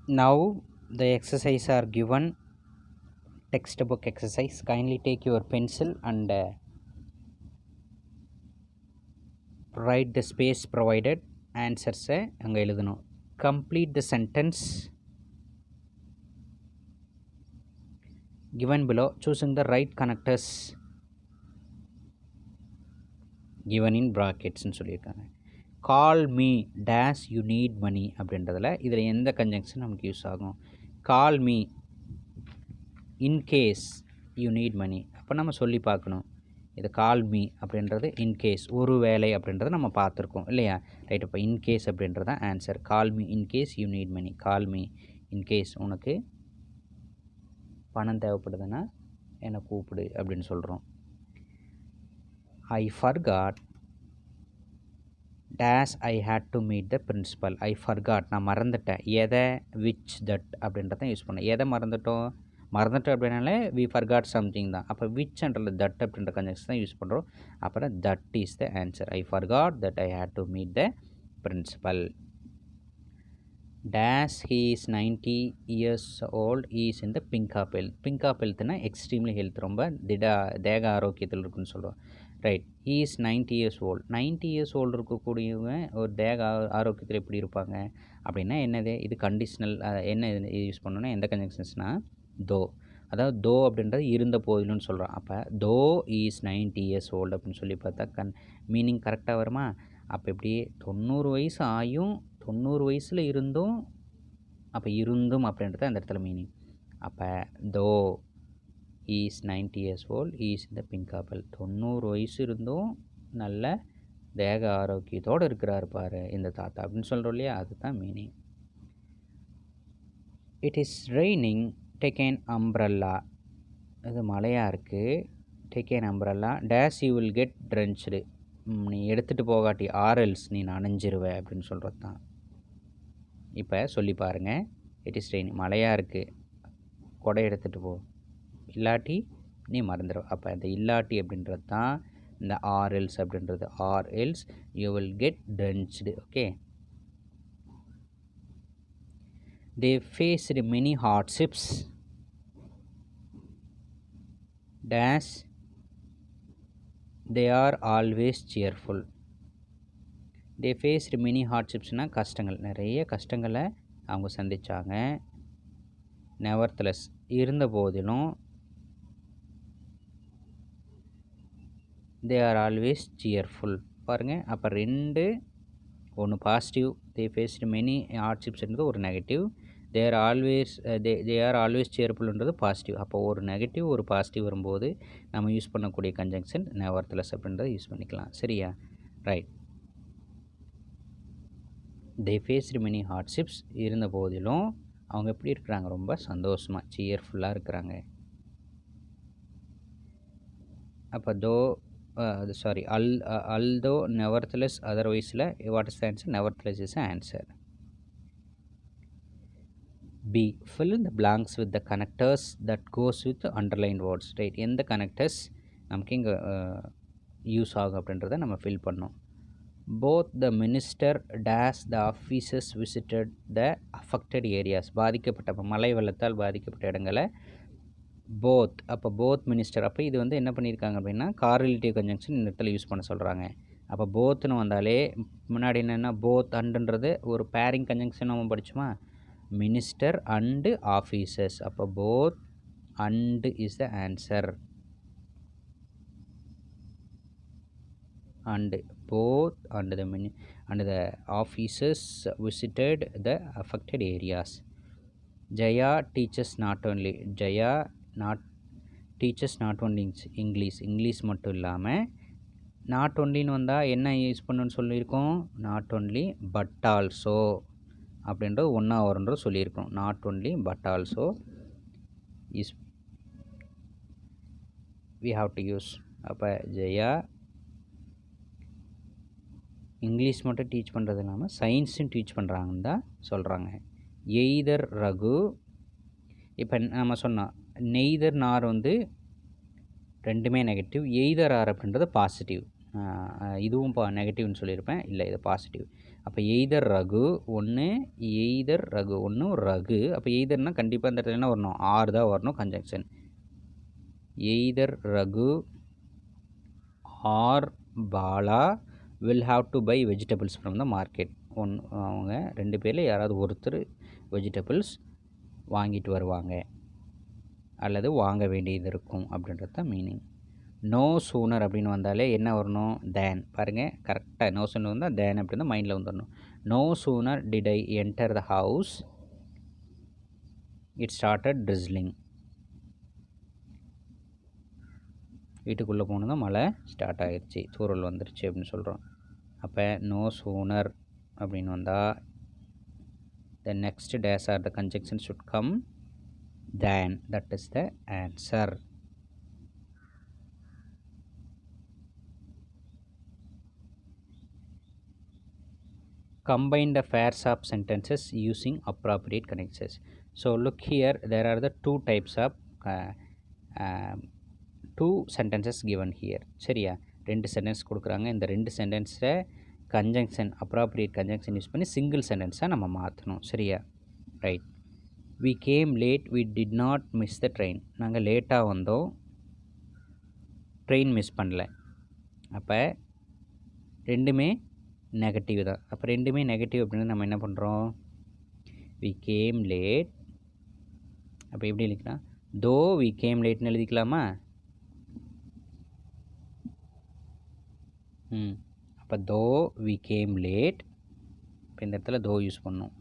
Now the exercise are given, textbook exercise. Kindly take your pencil and write the space provided. Answers அங்கே எழுதணும். Complete the sentence given below, choosing the right connectors given in brackets ன்னு சொல்லியிருக்காங்க. Call me days you need money அப்படின்றதில் இதில் எந்த conjunction நமக்கு use ஆகும்? Call me in case you need money. அப்போ நம்ம சொல்லி பார்க்கணும். இது கால் மீ அப்படின்றது இன்கேஸ், ஒரு வேலை அப்படின்றத நம்ம பார்த்துருக்கோம் இல்லையா? ரைட். இப்போ இன்கேஸ் அப்படின்றது தான் answer. Call me in case you need money. Call me in case உனக்கு பணம் தேவைப்படுதுன்னா என்னை கூப்பிடு அப்படின்னு சொல்கிறோம். I forgot that I had to meet the principal. I forgot நான் மறந்துட்டேன். எதை? விச் தட் அப்படின்றத யூஸ் பண்ணேன். எதை மறந்துட்டோம் அப்படின்னாலே வி ஃபர்காட் சம்திங் தான். அப்போ விச்ன்றது தட் அப்படின்ற கன்ஜெக்ஷன் தான் யூஸ் பண்ணுறோம். அப்புறம் that is the answer. I forgot that I had to meet the principal. Days he is 90 years old is in the pink of health. Pink of ஹெல்த்னா extremely health, ரொம்ப தேக ஆரோக்கியத்தில் இருக்குன்னு சொல்லுவோம். Right. He is 90 years old. 90 years old இருக்கக்கூடியவங்க ஒரு தேக ஆரோக்கியத்தில் எப்படி இருப்பாங்க அப்படின்னா என்னது? இது கண்டிஷ்னல். என்ன யூஸ் பண்ணணுன்னா எந்த கன்ஜெக்ஷன்ஸ்னால் தோ. அதாவது தோ அப்படின்றது இருந்த போதிலும்னு சொல்கிறோம். அப்போ தோ இஸ் 90 years old அப்படின்னு சொல்லி பார்த்தா மீனிங் கரெக்டாக வருமா? அப்போ எப்படி 90 வயசு ஆயும் 90 வயசில் இருந்தும், அப்போ இருந்தும் அப்படின்றது அந்த இடத்துல மீனிங். அப்போ though is 90 years old is இந்த பிங்க் ஆப்பிள். 90 வயசு இருந்தும் நல்ல தேக ஆரோக்கியத்தோடு இருக்கிறார் பாரு இந்த தாத்தா அப்படின்னு சொல்கிறோம் இல்லையா? அதுதான் meaning. It is raining take an umbrella. இது மழையாக இருக்குது. Take an umbrella days you will get ட்ரென்ச்டு. நீ எடுத்துகிட்டு போகாட்டி ஆர்எல்ஸ் நீ நனைஞ்சிருவ அப்படின்னு சொல்கிறது தான். இப்போ சொல்லி பாருங்கள். இட் இஸ் ரெய்னிங் மழையாக இருக்குது, கொடை எடுத்துகிட்டு போ, இல்லாட்டி நீ மறந்துடுவ. அப்போ அந்த இல்லாட்டி அப்படின்றது தான் இந்த ஆர்எல்ஸ் அப்படின்றது. Or else you will get drenched. Okay. They faced many hardships. Dash they are always cheerful. They faced many hardships-னா கஷ்டங்கள், நிறைய கஷ்டங்களை அவங்க சந்தித்தாங்க. nevertheless இருந்த போதிலும் they are always cheerful. பாருங்கள். அப்போ ரெண்டு, ஒன்று பாசிட்டிவ், they faced many hardships-ன்றது ஒரு நெகட்டிவ், they are always cheerful-ன்றது பாசிட்டிவ். அப்போ ஒரு நெகட்டிவ் ஒரு பாசிட்டிவ் வரும்போது நம்ம யூஸ் பண்ணக்கூடிய கன்ஜங்ஷன் nevertheless அப்படின்றத யூஸ் பண்ணிக்கலாம். சரியா? Right. they faced many hardships இருந்த போதிலும் அவங்க எப்படி இருக்கிறாங்க? ரொம்ப சந்தோஷமாக சியர்ஃபுல்லாக இருக்கிறாங்க. அப்போ although nevertheless otherwise-ல what is the answer? nevertheless is the answer. B. Fill in the blanks with the connectors that goes with the underlined words. Right. எந்த connectors நமக்கு இங்கே யூஸ் ஆகும் அப்படின்றத நம்ம ஃபில் பண்ணோம். Both the minister dash the officers visited the affected areas. பாதிக்கப்பட்ட மழை வெள்ளத்தால் பாதிக்கப்பட்ட இடங்களை போத். அப்போ போத் மினிஸ்டர். அப்போ இது வந்து என்ன பண்ணியிருக்காங்க அப்படின்னா காரிலேட்டிவ் கன்ஜங்ஷன் இந்த இடத்துல யூஸ் பண்ண சொல்கிறாங்க. அப்போ போத்துன்னு வந்தாலே முன்னாடி என்னென்னா போத் அண்டுன்றது ஒரு பேரிங் கன்ஜங்ஷன் நம்ம படித்தோமா? Minister and officers. அப்போ both and is the answer. And both and the officers visited the affected areas. Jaya teachers not only. Jaya teachers not only English மட்டும் இல்லாமல் நாட் ஒன்லின்னு வந்தால் என்ன யூஸ் பண்ணணுன்னு சொல்லியிருக்கோம்? நாட் ஒன்லி பட் ஆல்சோ அப்படின்றது ஒன்றா வரும்ன்றது சொல்லியிருக்கோம். Not only but also is we have to use. அப்போ ஜெயா இங்கிலீஷ் மட்டும் டீச் பண்ணுறது இல்லாமல் சயின்ஸும் டீச் பண்ணுறாங்கன்னு தான் சொல்கிறாங்க. எய்தர் ரகு. இப்போ நம்ம சொன்னோம் நெய்தர் நார் வந்து ரெண்டுமே நெகட்டிவ். எய்தர் ஆர் அப்படின்றது பாசிட்டிவ். இதுவும் நெகட்டிவ்னு சொல்லியிருப்பேன். இல்லை, இது பாசிட்டிவ். அப்போ எய்தர் ரகு ஒன்று, எய்தர் ரகு ஒன்று, ரகு. அப்போ எய்தர்னால் கண்டிப்பாக இந்த இடத்துல என்ன வரணும், ஆர் தான் வரணும் conjunction. Either Raghu or Bala will have to buy vegetables from the market. அவங்க 2 பேரில் யாராவது ஒருத்தர் வெஜிடபிள்ஸ் வாங்கிட்டு வருவாங்க அல்லது வாங்க வேண்டியது இருக்கும் அப்படின்றது தான் மீனிங். நோ சூனர் அப்படின்னு வந்தாலே என்ன வரணும், தேன். பாருங்கள் கரெக்டாக நோ சூனர் வந்தால் தேன் அப்படின்னு மைண்டில் வந்துடணும். No sooner did I enter the house it started drizzling. வீட்டுக்குள்ளே போனதும் மழை ஸ்டார்ட் ஆகிடுச்சு, தூறல் வந்துருச்சு அப்படின்னு சொல்கிறோம். அப்போ நோ சூனர் அப்படின்னு வந்தால் the next days or the conjunction should come than. That is the answer. Combine the pairs of sentences using appropriate connections. So look here, there are the two types of two sentences given here. சரியா, 2 sentence கொடுக்குறாங்க. இந்த 2 சென்டென்ஸை conjunction appropriate conjunction use பண்ணி single சென்டென்ஸாக நம்ம மாற்றணும். சரியா, right. we came late, we did not miss the train. நாங்கள் லேட்டாக வந்தோம், ட்ரெயின் மிஸ் பண்ணல. அப்போ ரெண்டுமே நெகட்டிவ் தான். அப்போ ரெண்டுமே நெகட்டிவ் அப்படின்னு நம்ம என்ன பண்ணுறோம், we came late. அப்போ எப்படி எழுதிக்கலாம், though we came lateன்னு எழுதிக்கலாமா? அப்போ though we came late, இப்போ இந்த இடத்துல though யூஸ் பண்ணோம்.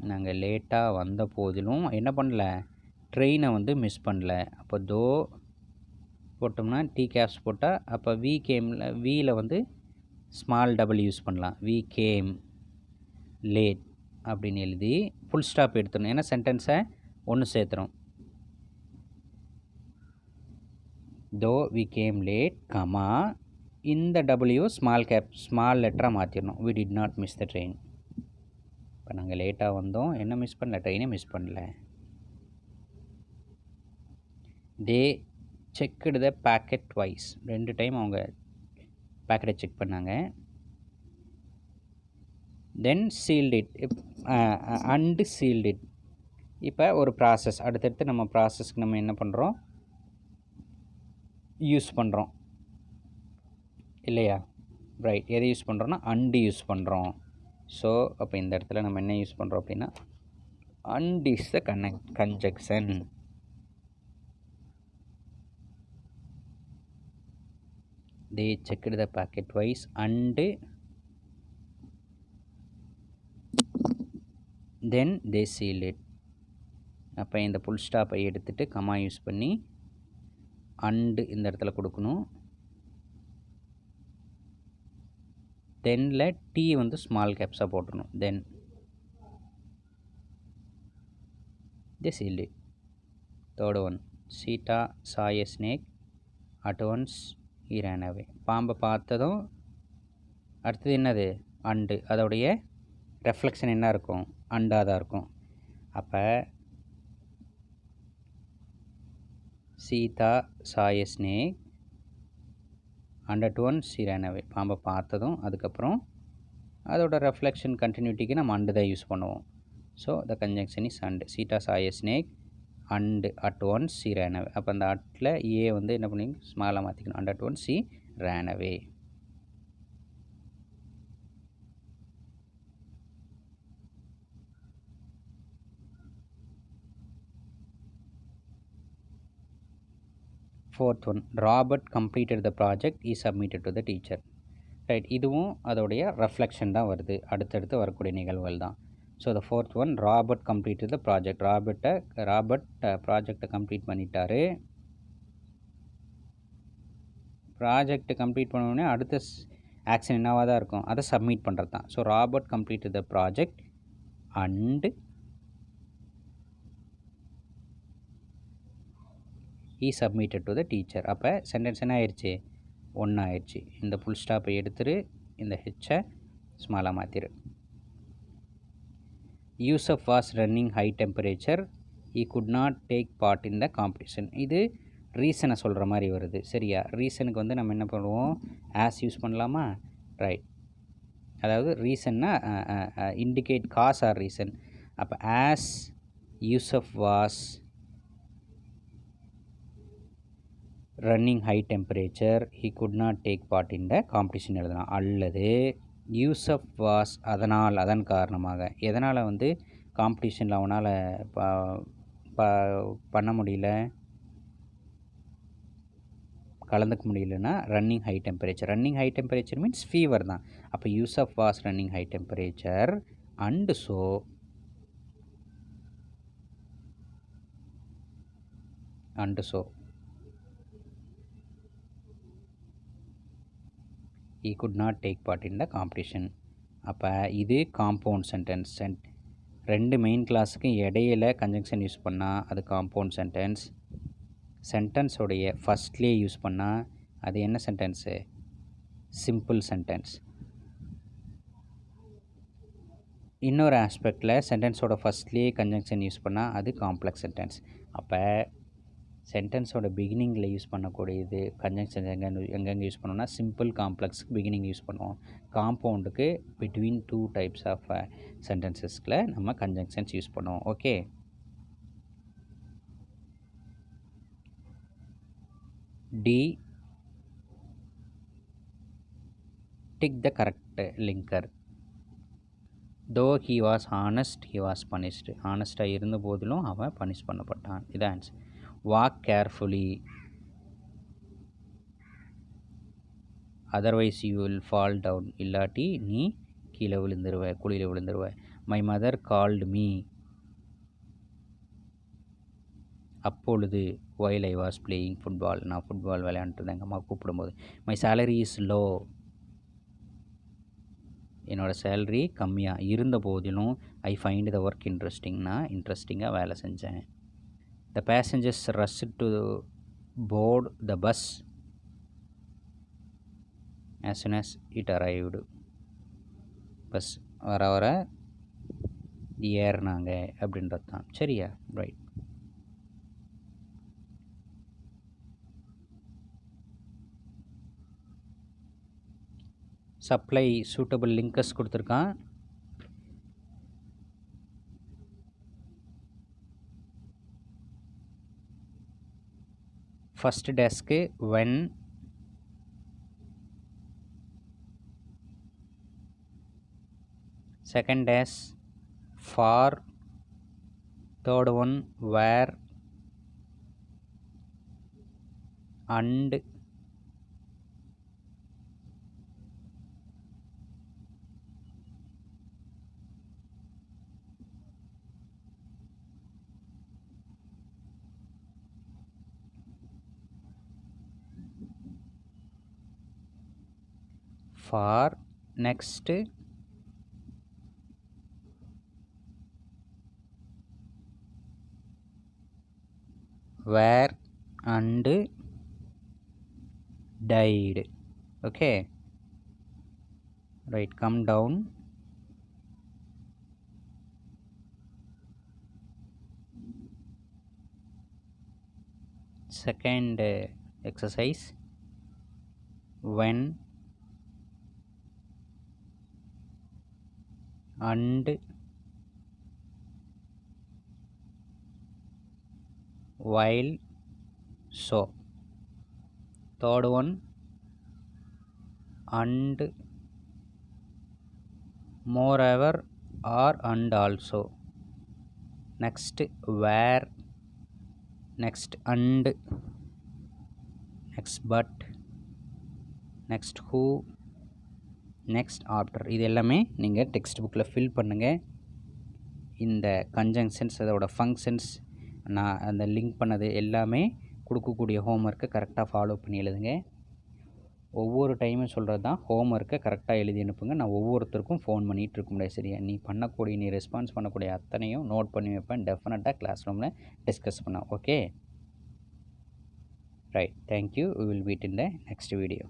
நாங்கள் லேட்டாக வந்த போதிலும் என்ன பண்ணல, ட்ரெயினை வந்து மிஸ் பண்ணல. அப்போ though போட்டோம்னா டி கேப்ஸ் போட்டால் அப்போ we cameல வீயில் வந்து ஸ்மால் டபுள் யூஸ் பண்ணலாம். we came late அப்படின்னு எழுதி ஃபுல் ஸ்டாப் எடுத்துடணும். ஏன்னா சென்டென்ஸை ஒன்று சேர்த்துறோம். though we came late, comma இந்த டபுள்யூ ஸ்மால் லெட்டராக மாற்றிடணும். we did not miss the train. இப்போ நாங்கள் லேட்டாக வந்தோம், என்ன மிஸ் பண்ணல, ட்ரெயினை மிஸ் பண்ணல. they checked the packet twice. 2 time அவங்க பேக்கெட்டை செக் பண்ணாங்க. Then sealed it and sealed it. இப்போ ஒரு ப்ராசஸ், அடுத்தடுத்து நம்ம ப்ராசஸ்க்கு நம்ம என்ன பண்ணுறோம், யூஸ் பண்ணுறோம் இல்லையா, ரைட். எதை யூஸ் பண்ணுறோன்னா அண்டு யூஸ் பண்ணுறோம். ஸோ அப்போ இந்த இடத்துல நம்ம என்ன யூஸ் பண்ணுறோம் அப்படின்னா and is the conjunction. they checked the packet twice and then they sealed it. அப்போ இந்த புல் ஸ்டாப்பை எடுத்துகிட்டு கமா யூஸ் பண்ணி அண்டு இந்த இடத்துல கொடுக்கணும். தென்னில் டி வந்து ஸ்மால் கேப்ஸாக போட்டுடணும். தென் they sealed it. Third one, Sita saw a snake, at once he ran away. பாம்பை பார்த்ததும் அடுத்தது என்னது, அண்டு. அதோடைய ரெஃப்ளெக்ஷன் என்ன இருக்கும், அண்டாக தான் இருக்கும். அப்போ Sita saw a snake and at once she ran away. பாம்பை பார்த்ததும் அதுக்கப்புறம் அதோட ரெஃப்ளெக்ஷன் கண்டினியூட்டிக்கு நம்ம அண்டு தான் யூஸ் பண்ணுவோம். So the conjunction is and. Sita saw a snake and at once she ran away. அப்போ அந்த அட்டில் ஏ வந்து என்ன பண்ணி ஸ்மாலாக மாற்றிக்கணும், and at once she ran away. Fourth one, Robert completed the project, he submitted to the teacher. Right, இதுவும் அதோடைய reflection தான் வருது, அடுத்தடுத்து வரக்கூடிய நிகழ்வுகள் தான். So the fourth one, Robert completed the project. Robert ப்ராஜெக்டை கம்ப்ளீட் பண்ணிட்டாரு. ப்ராஜெக்ட் கம்ப்ளீட் பண்ணோடனே அடுத்த ஆக்ஷன் என்னவாக தான் இருக்கும், அதை சப்மிட் பண்ணுறது தான். So Robert completed the project and he submitted to the teacher. அப்போ சென்டென்ஸ் என்ன ஆயிடுச்சு, ஒன்று ஆயிடுச்சு. இந்த ஃபுல் ஸ்டாப்பை எடுத்துரு, இந்த ஹெச்சை ஸ்மாலாக மாற்றிடு. Yusuf was running high temperature, he could not take part in the competition. இது ரீசனை சொல்கிற மாதிரி வருது. சரியா, ரீசனுக்கு வந்து நம்ம என்ன பண்ணுவோம், ஆஸ் யூஸ் பண்ணலாமா, ரைட். அதாவது ரீசன்னா இண்டிகேட் காஸ் ஆர் ரீசன். அப்போ as Yusuf was running high temperature he could not take part in the competition எழுதலாம். அல்லது யூசப் வாஸ் அதன் காரணமாக, எதனால் வந்து காம்படிஷனில் அவனால் பண்ண முடியல, கலந்துக்க முடியலன்னா running high temperature means fever தான். அப்போ Yusuf was running high temperature and so he could not take part in the competition. அப்போ இது காம்பவுண்ட் சென்டென்ஸ். ரெண்டு மெயின் கிளாஸுக்கு இடையில கன்ஜங்ஷன் யூஸ் பண்ணால் அது காம்பவுண்ட் சென்டென்ஸ். சென்டென்ஸோடைய ஃபஸ்ட்லேயே யூஸ் பண்ணால் அது என்ன சென்டென்ஸு? Simple sentence. இன்னொரு ஆஸ்பெக்டில் சென்டென்ஸோட ஃபஸ்ட்லேயே கன்ஜங்ஷன் யூஸ் பண்ணால் அது காம்ப்ளெக்ஸ் சென்டென்ஸ். அப்போ சென்டென்ஸோட பிகினிங்கில் யூஸ் பண்ணக்கூடியது கன்ஜங்ஷன் எங்கெங்கே யூஸ் பண்ணோம்னா சிம்பிள், காம்ப்ளெக்ஸுக்கு பிகினிங் யூஸ் பண்ணுவோம். காம்பவுண்டுக்கு பிட்வீன் 2 டைப்ஸ் ஆஃப் சென்டென்சஸில் நம்ம கன்ஜங்ஷன்ஸ் யூஸ் பண்ணுவோம். ஓகே, டி tick the correct linker. Though he was honest he was punished. ஹானஸ்ட்டாக இருந்த போதிலும் அவன் பனிஷ் பண்ணப்பட்டான். இதான் answer. Walk carefully otherwise you will fall down. இல்லாட்டி நீ கீழே விழுந்துருவ, குழியில் விழுந்துருவ. மை மதர் கால்டு மீ அப்பொழுது while I was playing football. நான் ஃபுட்பால் விளையாண்டுட்டு எங்கள் அம்மா கூப்பிடும்போது. My salary is low. என்னோடய சேலரி கம்மியாக இருந்த போதிலும் I find the work interesting. நான் இன்ட்ரெஸ்டிங்காக வேலை செஞ்சேன். The passengers rushed to board the bus as soon as it arrived. Bus வர ஏறினாங்க அப்படின்றது தான். சரியா? ரைட். சப்ளை சூட்டபிள் லிங்கர்ஸ் கொடுத்துருக்கான். ஃபஸ்ட் டேஸ்க்கு when, second dash for, third one were and, for, next were and died. Okay, right, come down. Second exercise, when and while so. Third one, and moreover or and also. Next where, next and, next but, next who, next after. இது எல்லாமே நீங்கள் text புக்கில் fill பண்ணுங்கள். இந்த conjunctions, அதோட functions, நான் அந்த link பண்ணது எல்லாமே கொடுக்கக்கூடிய ஹோம்ஒர்க்கை கரெக்டாக ஃபாலோ பண்ணி எழுதுங்க. ஒவ்வொரு டைமும் சொல்கிறது தான், ஹோம்ஒர்க்கை கரெக்டாக எழுதி அனுப்புங்க. நான் ஒவ்வொருத்தருக்கும் ஃபோன் பண்ணிகிட்டு இருக்க முடியாது. சரியா? நீ ரெஸ்பான்ஸ் பண்ணக்கூடிய அத்தனையும் நோட் பண்ணி வைப்பேன். டெஃபினட்டாக கிளாஸ் ரூமில் டிஸ்கஸ் பண்ண. Okay, right. Thank you. We will meet in the next video.